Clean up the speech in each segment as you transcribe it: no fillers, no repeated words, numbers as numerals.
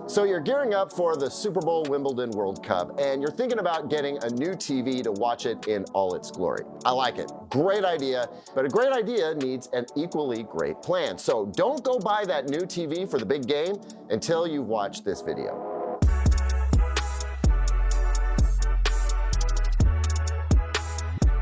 So you're gearing up for the Super Bowl, Wimbledon, World Cup, and you're thinking about getting a new TV to watch it in all its glory. I like it. Great idea, but a great idea needs an equally great plan. So don't go buy that new TV for the big game until you've watched this video.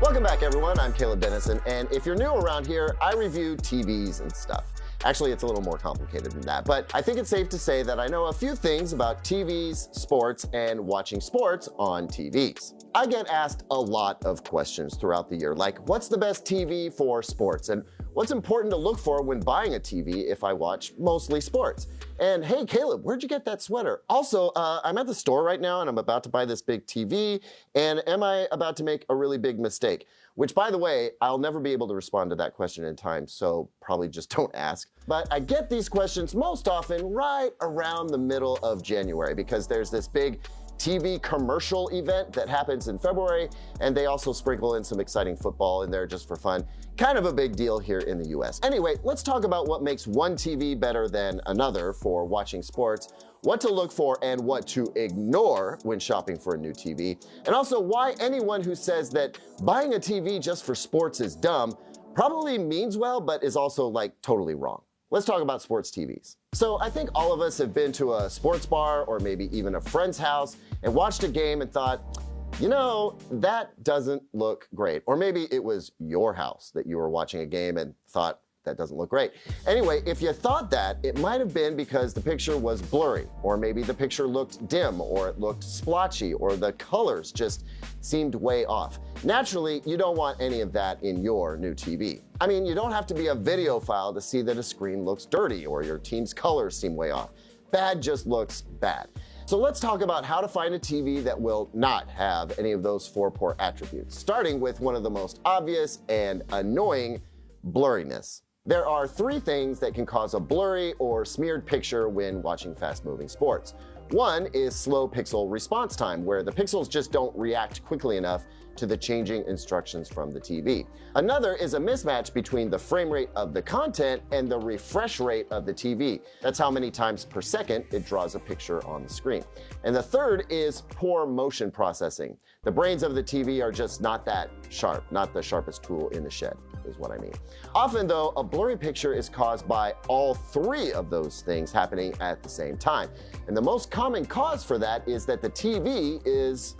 Welcome back, everyone. I'm Caleb Dennison, and if you're new around here, I review TVs and stuff. Actually, it's a little more complicated than that, but I think it's safe to say that I know a few things about TVs, sports, and watching sports on TVs. I get asked a lot of questions throughout the year, like what's the best TV for sports, and what's important to look for when buying a TV if I watch mostly sports. And hey, Caleb, where'd you get that sweater? Also, I'm at the store right now and I'm about to buy this big TV, and am I about to make a really big mistake? Which, by the way, I'll never be able to respond to that question in time, so probably just don't ask. But I get these questions most often right around the middle of January because there's this big TV commercial event that happens in February, and they also sprinkle in some exciting football in there just for fun. Kind of a big deal here in the US. Anyway, let's talk about what makes one TV better than another for watching sports, what to look for and what to ignore when shopping for a new TV, and also why anyone who says that buying a TV just for sports is dumb probably means well, but is also like totally wrong. Let's talk about sports TVs. So I think all of us have been to a sports bar or maybe even a friend's house and watched a game and thought, you know, that doesn't look great. Or maybe it was your house that you were watching a game and thought, that doesn't look great. Anyway, if you thought that, it might have been because the picture was blurry, or maybe the picture looked dim, or it looked splotchy, or the colors just seemed way off. Naturally, you don't want any of that in your new TV. I mean, you don't have to be a videophile to see that a screen looks dirty or your team's colors seem way off. Bad just looks bad. So let's talk about how to find a TV that will not have any of those four poor attributes, starting with one of the most obvious and annoying: blurriness. There are three things that can cause a blurry or smeared picture when watching fast-moving sports. One is slow pixel response time, where the pixels just don't react quickly enough to the changing instructions from the TV. Another is a mismatch between the frame rate of the content and the refresh rate of the TV. That's how many times per second it draws a picture on the screen. And the third is poor motion processing. The brains of the TV are just not that sharp, not the sharpest tool in the shed, is what I mean. Often though, a blurry picture is caused by all three of those things happening at the same time. And the most common cause for that is that the TV is,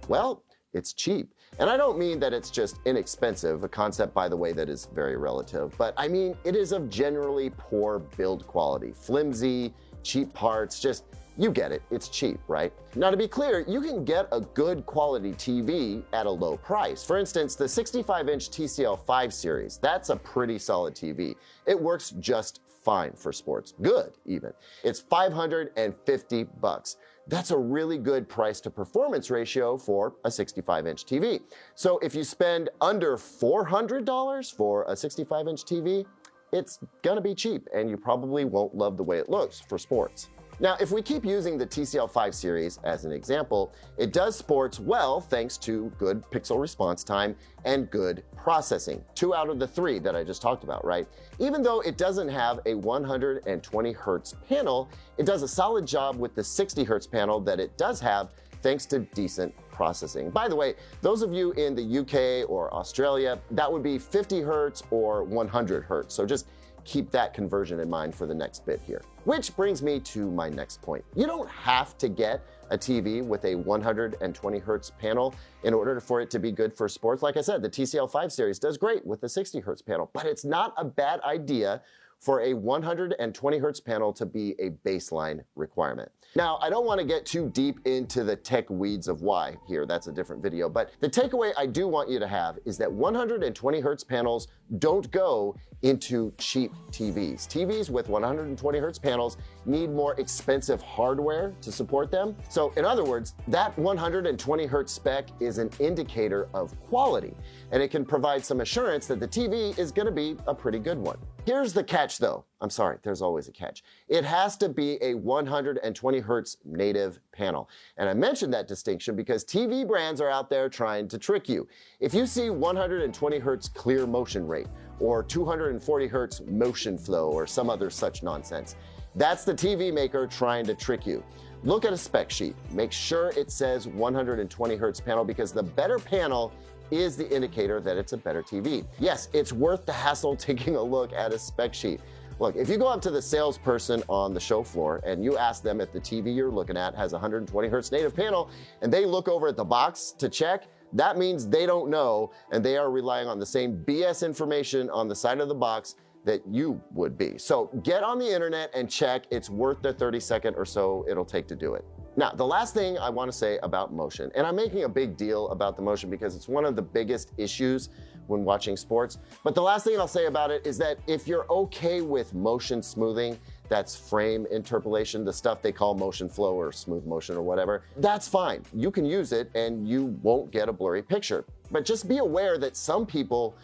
well, it's cheap. And I don't mean that it's just inexpensive, a concept, by the way, that is very relative, but I mean it is of generally poor build quality, flimsy, cheap parts, just, you get it, it's cheap, right? Now, to be clear, you can get a good quality TV at a low price. For instance, the 65-inch TCL 5 series, that's a pretty solid TV. It works just fine for sports, good even. It's $550. That's a really good price to performance ratio for a 65-inch TV. So if you spend under $400 for a 65-inch TV, it's gonna be cheap and you probably won't love the way it looks for sports. Now, if we keep using the TCL 5 series as an example, it does sports well thanks to good pixel response time and good processing. 2 out of the 3 that I just talked about, right? Even though it doesn't have a 120 Hertz panel, it does a solid job with the 60 Hertz panel that it does have thanks to decent processing. By the way, those of you in the UK or Australia, that would be 50 Hertz or 100 Hertz. So just keep that conversion in mind for the next bit here. Which brings me to my next point. You don't have to get a TV with a 120 Hertz panel in order for it to be good for sports. Like I said, the TCL 5 series does great with the 60 Hertz panel, but it's not a bad idea for a 120 Hertz panel to be a baseline requirement. Now, I don't want to get too deep into the tech weeds of why here, that's a different video, but the takeaway I do want you to have is that 120 Hertz panels don't go into cheap TVs. TVs with 120 Hertz panels need more expensive hardware to support them. So in other words, that 120 Hertz spec is an indicator of quality, and it can provide some assurance that the TV is going to be a pretty good one. Here's the catch though. I'm sorry, there's always a catch. It has to be a 120 Hertz native panel. And I mentioned that distinction because TV brands are out there trying to trick you. If you see 120 Hertz clear motion rate or 240 Hertz motion flow or some other such nonsense, That's the TV maker trying to trick you. Look at a spec sheet. Make sure it says 120 hertz panel, because the better panel is the indicator that it's a better TV. Yes, it's worth the hassle taking a look at a spec sheet. Look, if you go up to the salesperson on the show floor and you ask them if the TV you're looking at has 120 hertz native panel, and they look over at the box to check, that means they don't know, and they are relying on the same BS information on the side of the box that you would be. So get on the internet and check. It's worth the 30-second or so it'll take to do it. Now, the last thing I want to say about motion, and I'm making a big deal about the motion because it's one of the biggest issues when watching sports, but the last thing I'll say about it is that if you're okay with motion smoothing, that's frame interpolation, the stuff they call motion flow or smooth motion or whatever, that's fine. You can use it and you won't get a blurry picture. But just be aware that some people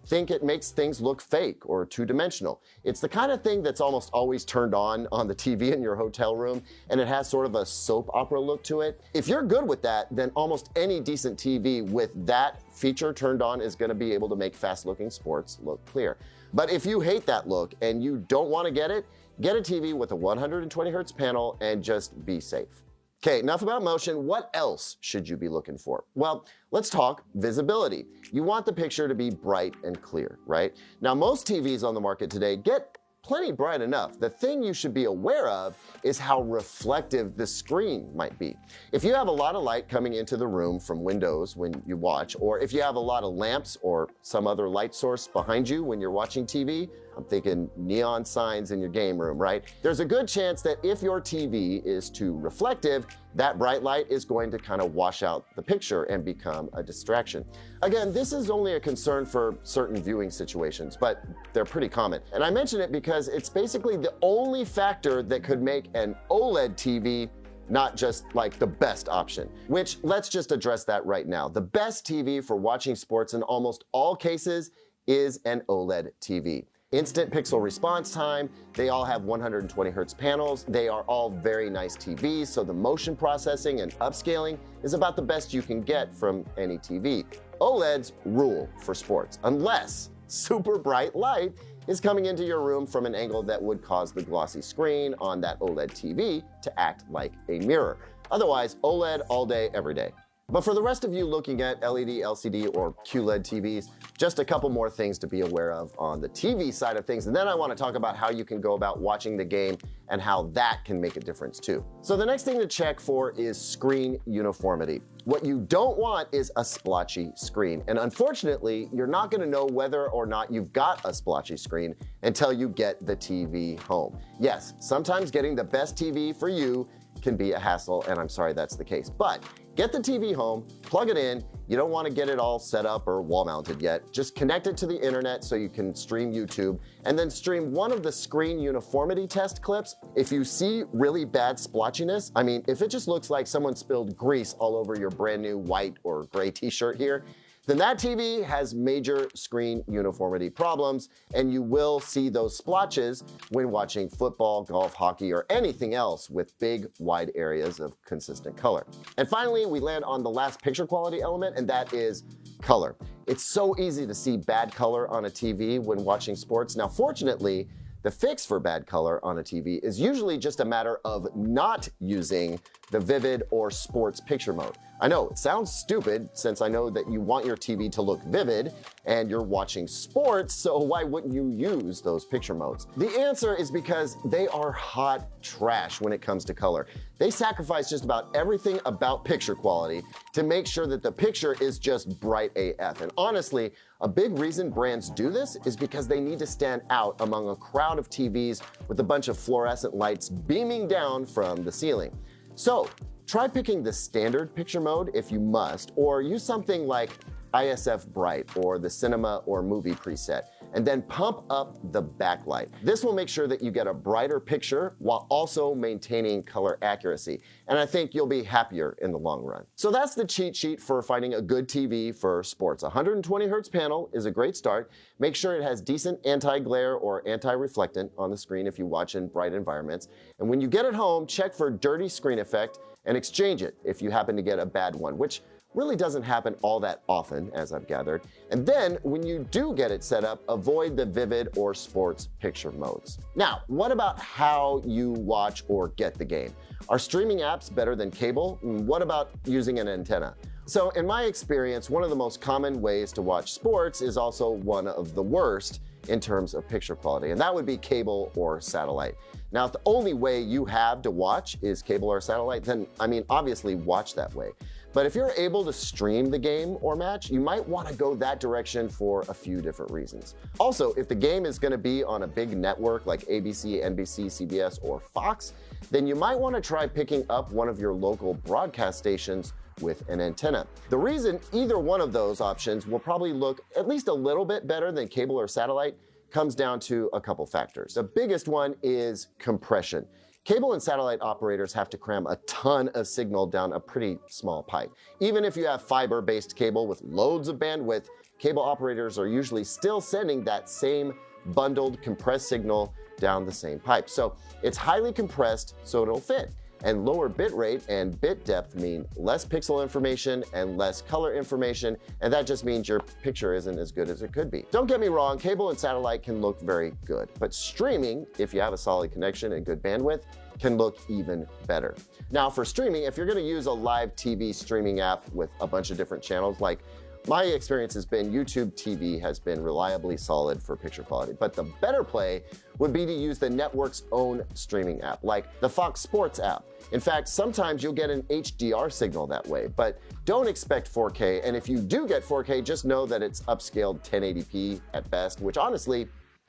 think it makes things look fake or two-dimensional. It's the kind of thing that's almost always turned on the TV in your hotel room, and it has sort of a soap opera look to it. If you're good with that, then almost any decent TV with that feature turned on is going to be able to make fast-looking sports look clear. But if you hate that look and you don't want to get a TV with a 120 hertz panel and just be safe. Okay, enough about motion. What else should you be looking for? Well, let's talk visibility. You want the picture to be bright and clear, right? Now, most TVs on the market today get plenty bright enough. The thing you should be aware of is how reflective the screen might be. If you have a lot of light coming into the room from windows when you watch, or if you have a lot of lamps or some other light source behind you when you're watching TV, I'm thinking neon signs in your game room, right? There's a good chance that if your TV is too reflective, that bright light is going to kind of wash out the picture and become a distraction. Again, this is only a concern for certain viewing situations, but they're pretty common. And I mention it because it's basically the only factor that could make an OLED TV not just like the best option, which let's just address that right now. The best TV for watching sports in almost all cases is an OLED TV. Instant pixel response time, they all have 120 hertz panels, they are all very nice TVs, so the motion processing and upscaling is about the best you can get from any TV. OLEDs rule for sports, unless super bright light is coming into your room from an angle that would cause the glossy screen on that OLED TV to act like a mirror. Otherwise, OLED all day, every day. But for the rest of you looking at LED, LCD, or QLED TVs, just a couple more things to be aware of on the TV side of things, and then I want to talk about how you can go about watching the game and how that can make a difference too. So the next thing to check for is screen uniformity. What you don't want is a splotchy screen, and unfortunately, you're not going to know whether or not you've got a splotchy screen until you get the TV home. Yes, sometimes getting the best TV for you can be a hassle, and I'm sorry that's the case, but get the TV home, plug it in. You don't want to get it all set up or wall mounted yet. Just connect it to the internet so you can stream YouTube, and then stream one of the screen uniformity test clips. If you see really bad splotchiness, I mean, if it just looks like someone spilled grease all over your brand new white or gray t-shirt here, then that TV has major screen uniformity problems, and you will see those splotches when watching football, golf, hockey, or anything else with big, wide areas of consistent color. And finally, we land on the last picture quality element, and that is color. It's so easy to see bad color on a TV when watching sports. Now, fortunately, the fix for bad color on a TV is usually just a matter of not using the vivid or sports picture mode. I know it sounds stupid since I know that you want your TV to look vivid and you're watching sports, so why wouldn't you use those picture modes? The answer is because they are hot trash when it comes to color. They sacrifice just about everything about picture quality to make sure that the picture is just bright AF. And honestly, a big reason brands do this is because they need to stand out among a crowd of TVs with a bunch of fluorescent lights beaming down from the ceiling. So try picking the standard picture mode if you must, or use something like ISF Bright or the cinema or movie preset, and then pump up the backlight. This will make sure that you get a brighter picture while also maintaining color accuracy, and I think you'll be happier in the long run. So that's the cheat sheet for finding a good TV for sports. 120 hertz panel is a great start. Make sure it has decent anti-glare or anti-reflectant on the screen if you watch in bright environments, and when you get it home, check for dirty screen effect and exchange it if you happen to get a bad one, which really doesn't happen all that often, as I've gathered. And then when you do get it set up, avoid the vivid or sports picture modes. Now, what about how you watch or get the game? Are streaming apps better than cable? What about using an antenna? So in my experience, one of the most common ways to watch sports is also one of the worst in terms of picture quality, and that would be cable or satellite. Now, if the only way you have to watch is cable or satellite, then obviously watch that way. But if you're able to stream the game or match, you might want to go that direction for a few different reasons. Also, if the game is going to be on a big network like ABC, NBC, CBS, or Fox, then you might want to try picking up one of your local broadcast stations with an antenna. The reason either one of those options will probably look at least a little bit better than cable or satellite comes down to a couple factors. The biggest one is compression. Cable and satellite operators have to cram a ton of signal down a pretty small pipe. Even if you have fiber-based cable with loads of bandwidth, cable operators are usually still sending that same bundled compressed signal down the same pipe. So it's highly compressed so it'll fit. And lower bit rate and bit depth mean less pixel information and less color information, and that just means your picture isn't as good as it could be. Don't get me wrong, cable and satellite can look very good, but streaming, if you have a solid connection and good bandwidth, can look even better. Now for streaming, if you're going to use a live TV streaming app with a bunch of different channels, like my experience has been YouTube TV has been reliably solid for picture quality, but the better play would be to use the network's own streaming app, like the Fox Sports app. In fact, sometimes you'll get an HDR signal that way, but don't expect 4K, and if you do get 4K, just know that it's upscaled 1080p at best, which honestly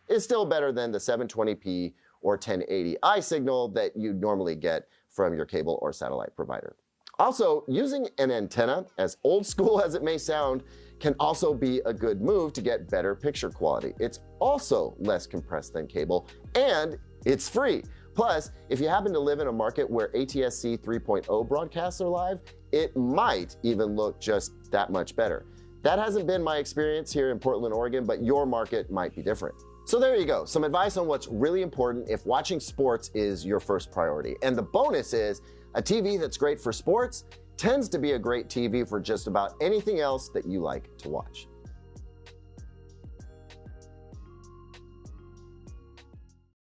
is still better than the 720p or 1080i signal that you normally get from your cable or satellite provider. Also, using an antenna, as old school as it may sound, can also be a good move to get better picture quality. It's also less compressed than cable, and it's free. Plus, if you happen to live in a market where ATSC 3.0 broadcasts are live, it might even look just that much better. That hasn't been my experience here in Portland, Oregon, but your market might be different. So there you go, some advice on what's really important if watching sports is your first priority. And the bonus is, a TV that's great for sports tends to be a great TV for just about anything else that you like to watch.